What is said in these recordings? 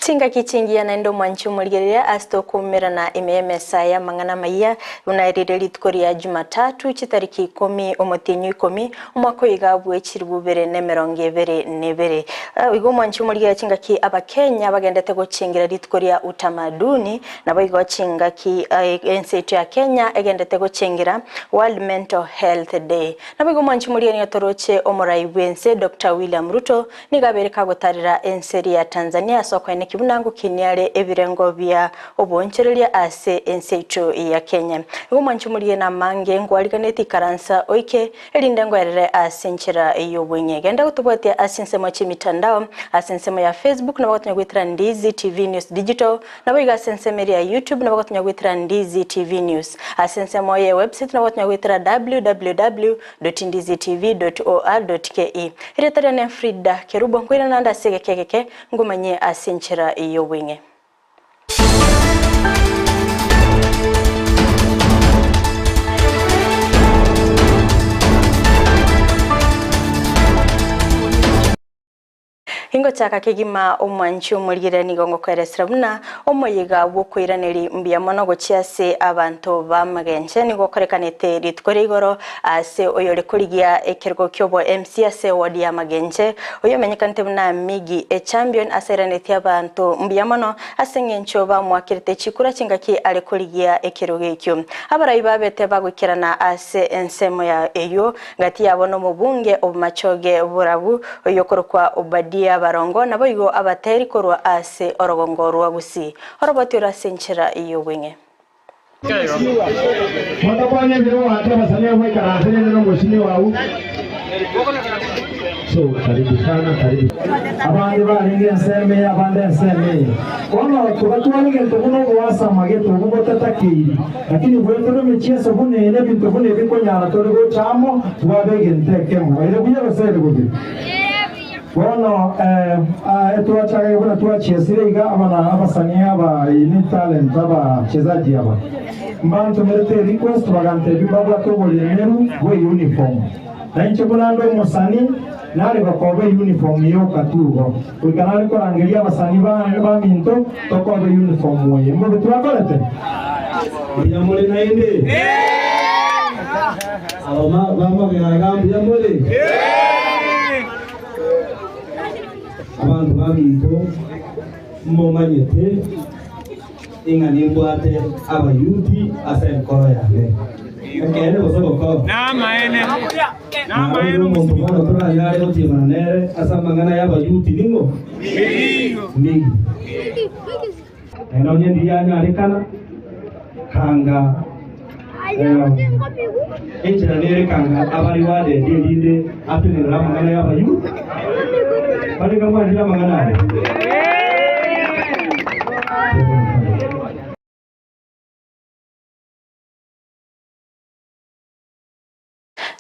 Tinga kichingia na ndo mwanchu muligeria asto kumira na imemesa ya mangana maiya unairire korea Jumatatu chitariki 10 omotinyu 10 umwaka igabwe chiribubere ne 2022 igo mwanchu muligeria chinga ki abakenya bagendete guchingira korea utamaduni na boigo chinga ki NCT ya Kenya egendete guchingira World Mental Health Day na boigo mwanchu muligeria toroche omorai wense Dr. William Ruto nigabereka gutarira enseri ya Tanzania soko kibunangu kiniare ebirengo bya obonchereria ase ensecho ya Kenya umwanchumuliye na mange ngwaliganeti karansa oike elindengo erere ase nchera iyo bwenye genda kutubwatia asinsemo chimitandao asinsemo ya Facebook na bakatunya gwitira Ndizi TV News Digital na biga asensemeri ya YouTube na bakatunya gwitira Ndizi TV News asensemo ya website na bakatunya gwitira www.ndizitv.or.ke iretare ne Fridah Kerubo kwira nanda segekeke ngumanye asenchera iyo winge. Hingo chaka kegima omwanchu muligire nigongo kweresera buna omoyiga bukwiraneri mbiyamono gochiase abantu bamagenche nigo korekanete ritkore igoro ase oyore kurigia ekergo kyobo MCS ward ya magenche oyo menyekante buna migi champion aseranete abantu mbiyamono asengencho ba mwakirite chikura chingaki ale kurigia ekergo ekyo abarayi babete bagukirana ase ensemo ya eyo ngati yabono mubunge obumachoge burabu oyo korokwa obadia barongo na boigo abateri korwa ase orogongo rwa Gusii orobotura senchera iyo winge Matakwanya biro hata basania mwe karasene neno mushini wau so karibu sana karibu abandi baringe nseme abandi nseme ono kubatwani gento kuno gwasa mageto kubotatakiri lakini bwetoro mechiesa bunene bintu bunene bikonyara tori go chamo twabegenteke ere buya basere gobi Bueno, tuachaga yobona tuachesire iga abana abasania ba ini talent aba chezaji aba. Mbantu merete request bagante bibabwa ko bolemeru we uniform. Na inche bonando musani nale bakobe uniform yo katugo. Ukanale ko angelia abasani ba minto tokobe uniform we. Mbo tuakolete. Yamole na inde. Aloma bamba byagambi yamole. Abantu babito momanyete inganimbwate abayuti asenkoro yane akene bosoko na maene umuntu kono turayare otimanere asamangana yabayuti ningo mingi eno nyendi yanyarekana kanga inchira nere kanga abari wade ndinde apine ramangana yabayuti Pari kamu ada mangana.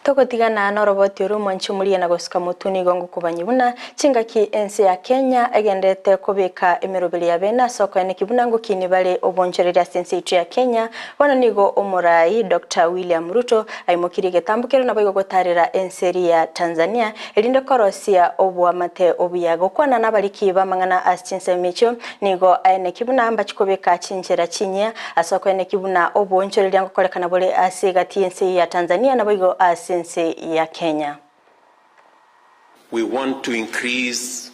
Toko tigana na roboti mwanchu muliye na gosika mutuni gongo kubanyibuna chinga ki ense ya Kenya egendete kubika emirobili ya bena soko ene kibunango kinibale oboncherera sense ya Kenya wana nigo omorai Dr. William Ruto aimokirige tambukero na boigo gotarira enseri ya Tanzania elinde korosia obwamate obuyago kwana nabaliki bamangana as Chinsa micho nigo ene kibuna amba chikobeka chinchera chinya asoko ene kibuna oboncherera ngokolekana bole asigati ense ya Tanzania na boigo as ya Kenya. We want to increase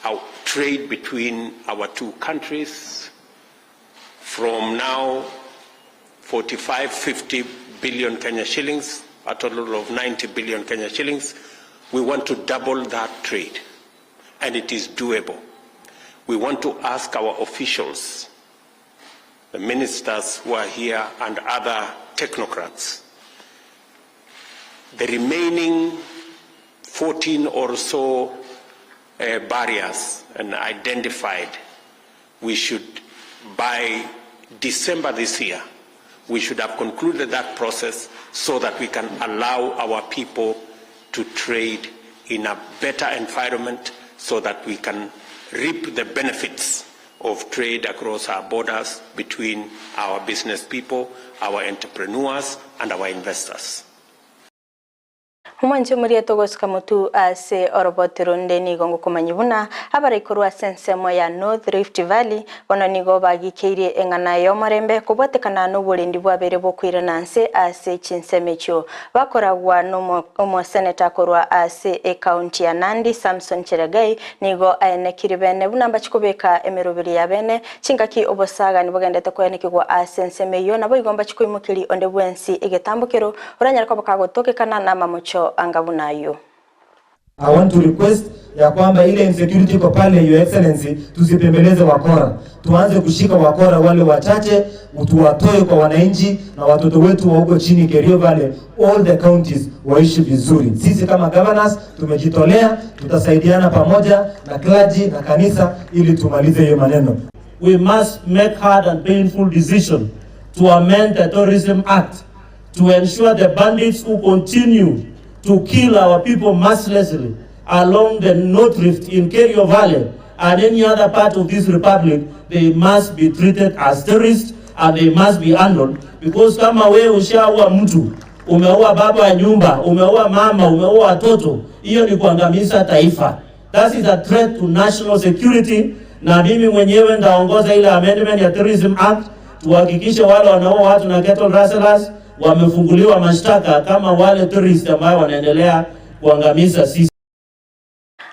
our trade between our two countries from now 45-50 billion Kenya shillings, a total of 90 billion Kenya shillings. We want to double that trade, and it is doable. We want to ask our officials, the ministers who are here and other technocrats, the remaining 14 or so barriers and identified, we should, by December this year, we should have concluded that process so that we can allow our people to trade in a better environment so that we can reap the benefits of trade across our borders between our business people, our entrepreneurs, and our investors. Humanche muria togoska mutu ase orobotero ndeni gongo komanyibuna abaraikuru asensemo ya North Rift Valley bona nigo bagikeirie engana yo marembe kubotekana no burendi bwabere bokwirana nse ase Chinsa mecho bakoragwa no senator korwa ase county ya Nandi Samson Cheregai nigo aenekiri bene bunamba chikobeka emerobiri ya bene chingaki obosaga nibogendete kwenekigwa asensemeyo nabo igomba chikoimukiri onde bwensi egetambukero uranyarako bakagotokekana na mamucho angabunayo. I want to request ya kwamba ile insecurity kwa pale Your Excellency tusipembeleze wakora. Tuanze kushika wakora wale wachache, tuwatoe kwa wananchi na watoto wetu wa huko chini Kerubo Valley, all the counties waishi vizuri. Sisi kama governors tumejitolea, tutasaidiana pamoja na clergy na kanisa ili tumalize hiyo maneno. We must make hard and painful decision to amend the Tourism Act to ensure the bandits who continue to kill our people mercilessly along the North Rift in Kerubo Valley and any other part of this republic, they must be treated as terrorists and they must be handled, because kama wewe ushaua mtu, umeua baba wa nyumba, umeua mama, umeua watoto, hiyo ni kuangamiza taifa. That is a threat to national security, na mimi mwenyewe ndaongoza ile amendment ya Tourism Act tuhakikishe wale wanaoua watu na cattle rustlers wamefunguliwa mashtaka kama wale tourists ambao wanaendelea kuangamiza sisi.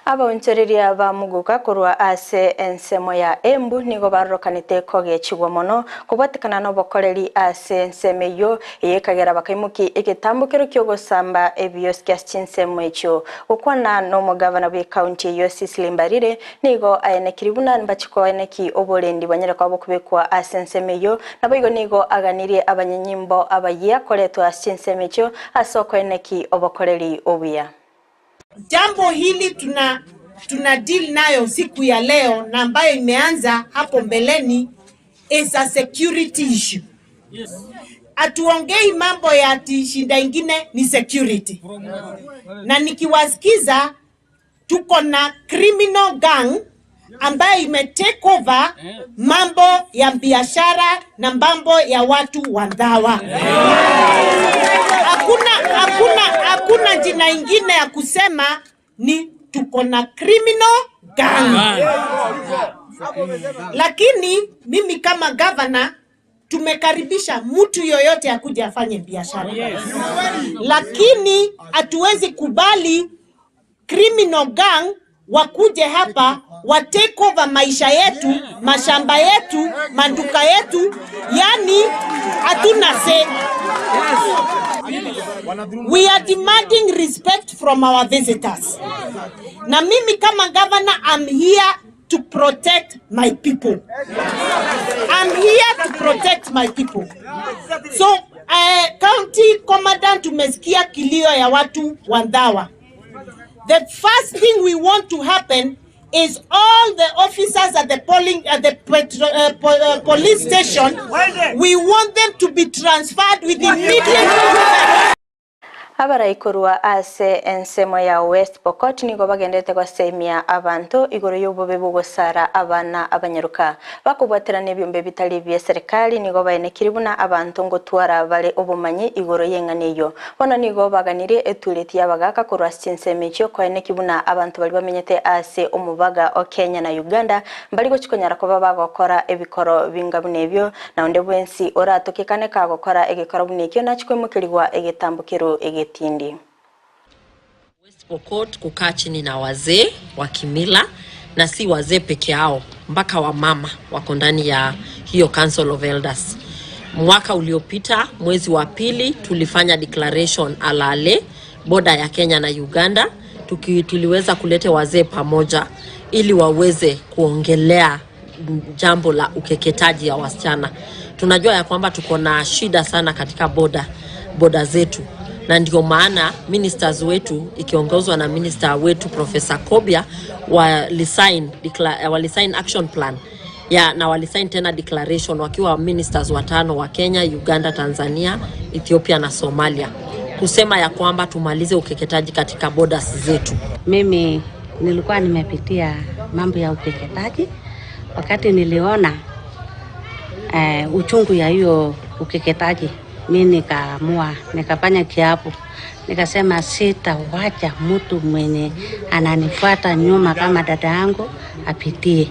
Aba onchereria ba muguka korwa ase ensemo ya Embu nigo barokanite koge chigwa mono kubatikana no bokoreri ase ensemeyo yekagera bakaimuki ekitambukero kyogosamba ebioskia Chinsemo echo okwana no mugavana be county yo Sislimbarire nigo ayenekiribuna mbachiko eneki oborendi banyere kwa bokubekwa ase ensemeyo nabigo nigo aganirie abanyinyimbo abaye koletwa Chinsemo echo asoko eneki obokoreri obuya. Jambo hili tuna deal nayo siku ya leo na ambayo imeanza hapo mbeleni is a security issue. Atuongei mambo ya ati shida ingine ni security. Na nikiwasikiza tuko na criminal gang ambayo imetake over mambo ya biashara na mambo ya watu wandawa. Hakuna jina ingine ya kusema ni tuko na criminal gang. Lakini mimi kama governor tumekaribisha mtu yoyote akuje afanye biashara. Lakini hatuwezi kubali criminal gang wakuje hapa wa take over maisha yetu, mashamba yetu, manduka yetu, yani hatuna say. We are demanding respect from our visitors. Na mimi kama governor, I'm here to protect my people. I'm here to protect my people. So, county commandant tumesikia kilio ya watu wandawa. The first thing we want to happen is all the officers at the police station, we want them to be transferred with immediate. Abarayikorwa ase ensemo ya West Pokot nigo bagendete kwa semia abantu igoro yobobe bugosara abana abanyaruka bakubwaterane byombe bitali bya serikali nigo bayenekiribuna abantu ngo twara bale obumanyi igoro yenganeyo bona nigo baganire etuleti yabagaka korwa Chinsemecho kwa enekibuna abantu bali bamenyete ase omubaga o Kenya na Uganda mbali go chikonyara ko babagokora ebikoro bingabunebyo na onde bwensi oratokekane ka gokora egekoro bunekyo na chikwemukirwa egetambukiro tindi. West Pokot kukaa chini na wazee wa kimila na si wazee peke yao mpaka wa mama wako ndani ya hiyo Council of Elders. Mwaka uliopita mwezi wa pili tulifanya declaration alale boda ya Kenya na Uganda, tuliweza kulete wazee pamoja ili waweze kuongelea jambo la ukeketaji ya wasichana. Tunajua ya kwamba tuko na shida sana katika boda zetu. Na ndio maana ministers wetu ikiongozwa na minister wetu Professor Kobia walisign action plan na walisign tena declaration wakiwa ministers watano wa Kenya, Uganda, Tanzania, Ethiopia na Somalia kusema ya kwamba tumalize ukeketaji katika borders zetu. Mimi nilikuwa nimepitia mambo ya ukeketaji wakati niliona uchungu ya hiyo ukeketaji mimi nikaamua, nikafanya kiapo. Nikasema sitawacha mtu mwenye ananifuata nyuma kama dada yangu apitie.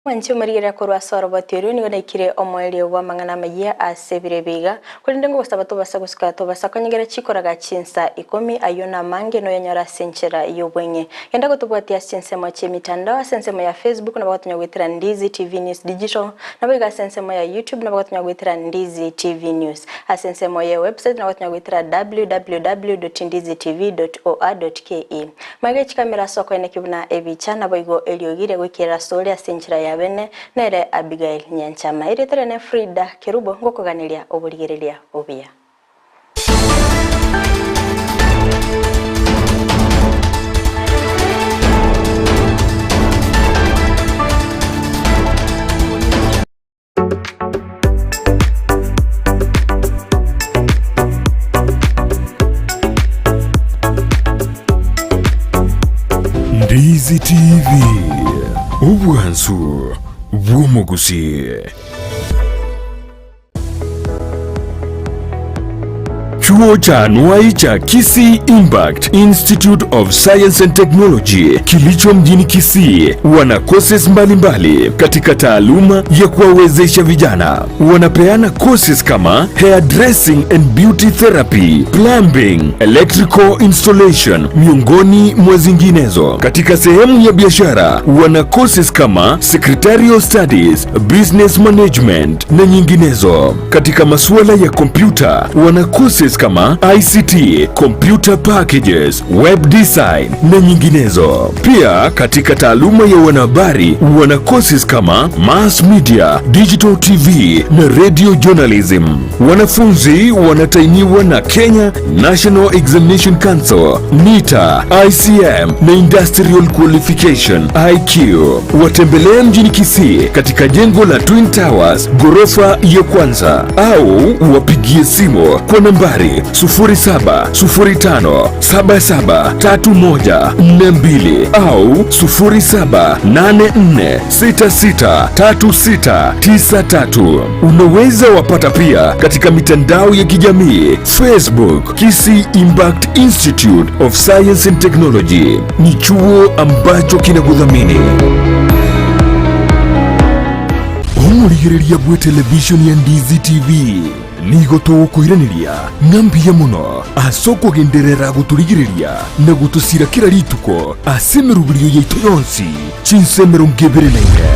Wanchi marira korwa soro batiru ni gona ikire omweli wa mangana Amayia asebire biga kulinde ngo sabato basaguska to basakonyegera chikoraga Chinsa 10 ayona mange no yanyara senchera yobwenye yenda gotubwatia sensemo che mitandao sensemo ya Facebook na bagatonya gwitira Ndizi TV News Digital na biga sensemo ya YouTube na bagatonya gwitira Ndizi TV News asensemo ya website na bagatonya gwitira www.ndizitv.or.ke mage chikamera soko ene kibuna ebicha na boigo eliogire gwikira sole asenchera ya bene nere Abigail Nyanchama iritere ne Fridah Kerubo ngokoganilia oburigerelia obia Ndizi TV Ubwansu Gusii. Chuo cha anuai cha Kisii Impact Institute of Science and Technology kilicho mjini Kisii wana courses mbalimbali katika taaluma ya kuwawezesha vijana. Wanapeana courses kama hairdressing and beauty therapy, plumbing, electrical installation miongoni mwa zinginezo. Katika sehemu ya biashara wana courses kama secretarial studies, business management na nyinginezo. Katika masuala ya kompyuta wana courses kama ICT, computer packages, web design na nyinginezo. Pia katika taaluma ya wanahabari wana courses kama mass media, digital TV na radio journalism. Wanafunzi wanatainiwa na Kenya National Examination Council, NITA, ICM na Industrial Qualification IQ. Watembelee mjini Kisii katika jengo la Twin Towers ghorofa ya kwanza au wapigie simu kwa nambari 0705773142 au 0784663693. Unaweza wapata pia katika mitandao ya kijamii Facebook Kisii Impact Institute of Science and Technology. Ni chuo ambacho kinakudhamini. Umurigereria bwe television ya Ndizi TV nigo tugukwiraniria ngambia muno asoko genderera guturigireria na gutusira kira rituko asemerubirio yaitu yonsi Chinsa merongevere naine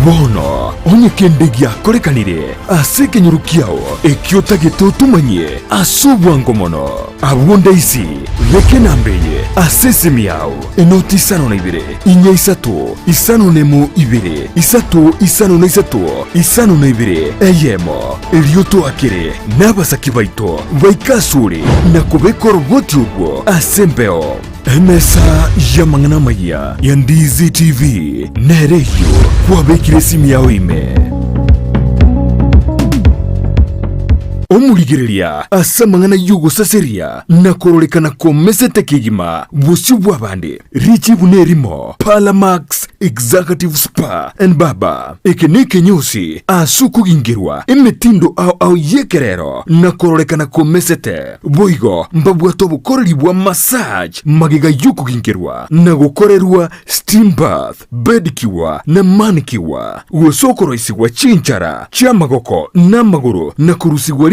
bono onye kendegia korekanire asekenyurukiao ekiota gitutumanye asubwango mono abunda isi leke nambeye asesemiao enoti Isano na Ibere inya isatu Isano nemo Ibere isatu Isano na isatu Isano na Ibere eyemo elioto akire n'abasaki baito baikasure na kubekora boti ubwo asembeo emesa ya mangana Amayia ya Ndizi TV nereyo wabekire simu yawe ime omurigereria asamangana yugo saseria na korolekana komesete kigima busi bwabande richi bunerimo Palamax Executive Spa and Baba ekeneke nyosi asuku ingirwa emetindo au yekerero na korolekana komesete boigo mbabwato bukoreribwa massage magiga yuko ingirwa na gukorerwa steam bath bedikiwa na manikiwa usokoro isigwa chinchara chamagoko na maguru na kurusigwa